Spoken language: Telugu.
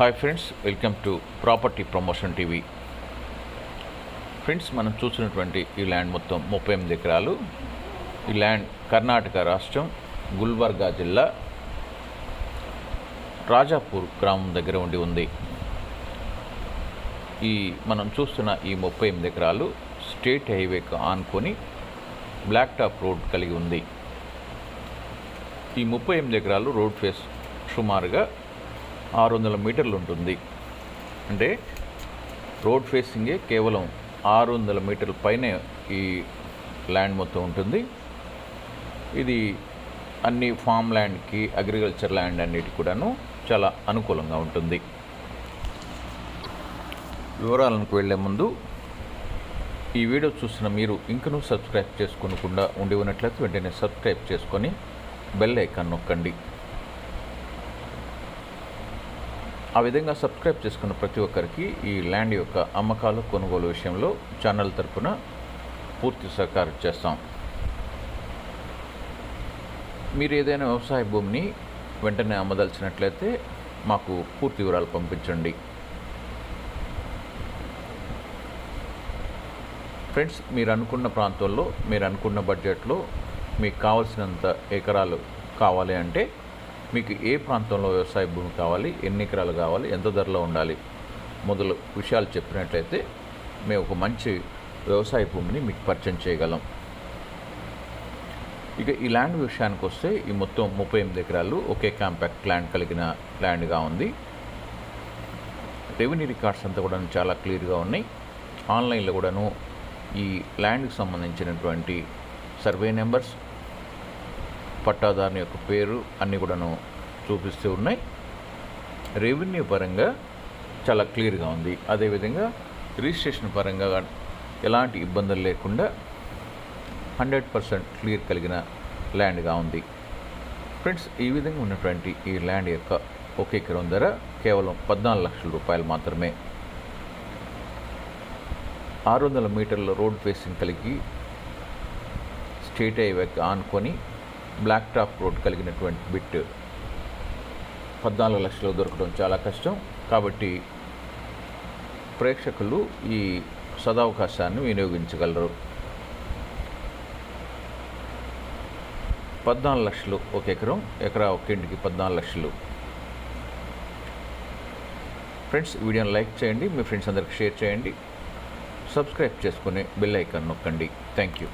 Hi friends, welcome to property promotion TV. Friends, మనం చూసినటువంటి ఈ ల్యాండ్ మొత్తం 38 ఎకరాలు. ఈ ల్యాండ్ కర్ణాటక రాష్ట్రం గుల్బర్గా జిల్లా రాజాపూర్ గ్రామం దగ్గర ఉంది. ఈ మనం చూస్తున్న ఈ 38 ఎకరాలు స్టేట్ హైవేకు ఆనుకొని బ్లాక్ టాప్ రోడ్ కలిగి ఉంది. ఈ 38 ఎకరాలు రోడ్ ఫేస్ సుమారుగా 600 మీటర్లు ఉంటుంది. అంటే రోడ్ ఫేసింగే కేవలం 600 మీటర్ల పైనే ఈ ల్యాండ్ మొత్తం ఉంటుంది. ఇది అన్ని ఫామ్ ల్యాండ్కి, అగ్రికల్చర్ ల్యాండ్ అన్నిటికి కూడాను చాలా అనుకూలంగా ఉంటుంది. వివరాలకు వెళ్ళే ముందు ఈ వీడియో చూసిన మీరు ఇంకనూ సబ్స్క్రైబ్ చేసుకోకుండా ఉండి ఉన్నట్లయితే వెంటనే సబ్స్క్రైబ్ చేసుకొని బెల్ ఐకాన్ నొక్కండి. ఆ విధంగా సబ్స్క్రైబ్ చేసుకున్న ప్రతి ఒక్కరికి ఈ ల్యాండ్ యొక్క అమ్మకాలు, కొనుగోలు విషయంలో ఛానల్ తరపున పూర్తి సహకారం చేస్తాం. మీరు ఏదైనా వ్యవసాయ భూమిని వెంటనే అమ్మదలిచినట్లయితే మాకు పూర్తి వివరాలు పంపించండి. ఫ్రెండ్స్, మీరు అనుకున్న ప్రాంతంలో, మీరు అనుకున్న బడ్జెట్లో మీకు కావాల్సినంత ఎకరాలు కావాలి అంటే, మీకు ఏ ప్రాంతంలో వ్యవసాయ భూమి కావాలి, ఎన్ని ఎకరాలు కావాలి, ఎంత ధరలో ఉండాలి మొదలు విషయాలు చెప్పినట్లయితే మేము ఒక మంచి వ్యవసాయ భూమిని మీకు పరిచయం చేయగలం. ఇక ఈ ల్యాండ్ విషయానికి వస్తే, ఈ మొత్తం 38 ఎకరాలు ఒకే కాంపాక్ట్ ల్యాండ్ కలిగిన ల్యాండ్గా ఉంది. రెవెన్యూ రికార్డ్స్ అంతా కూడా చాలా క్లియర్గా ఉన్నాయి. ఆన్లైన్లో కూడాను ఈ ల్యాండ్కి సంబంధించినటువంటి సర్వే నెంబర్స్, పట్టాదారుని యొక్క పేరు అన్నీ కూడాను చూపిస్తూ ఉన్నాయి. రెవెన్యూ పరంగా చాలా క్లియర్గా ఉంది. అదేవిధంగా రిజిస్ట్రేషన్ పరంగా ఎలాంటి ఇబ్బందులు లేకుండా 100% క్లియర్ కలిగిన ల్యాండ్గా ఉంది. ఫ్రెండ్స్, ఈ విధంగా ఉన్నటువంటి ఈ ల్యాండ్ యొక్క ఒక ఎకరం ధర కేవలం 14 లక్షల రూపాయలు మాత్రమే. 600 మీటర్ల రోడ్ ఫేసింగ్ కలిగి స్టేట్ హైవేకి ఆనుకొని బ్లాక్ టాప్ రోడ్ కలిగినటువంటి బిట్ 14 లక్షలు దొరకడం చాలా కష్టం. కాబట్టి ప్రేక్షకులు ఈ సదవకాశాన్ని వినియోగించగలరు. 14 లక్షలు ఒక ఎకరం, ఒక ఇంటికి 14 లక్షలు. ఫ్రెండ్స్, వీడియోని లైక్ చేయండి, మీ ఫ్రెండ్స్ అందరికి షేర్ చేయండి, సబ్స్క్రైబ్ చేసుకుని బెల్ ఐకాన్ నొక్కండి. Thank you.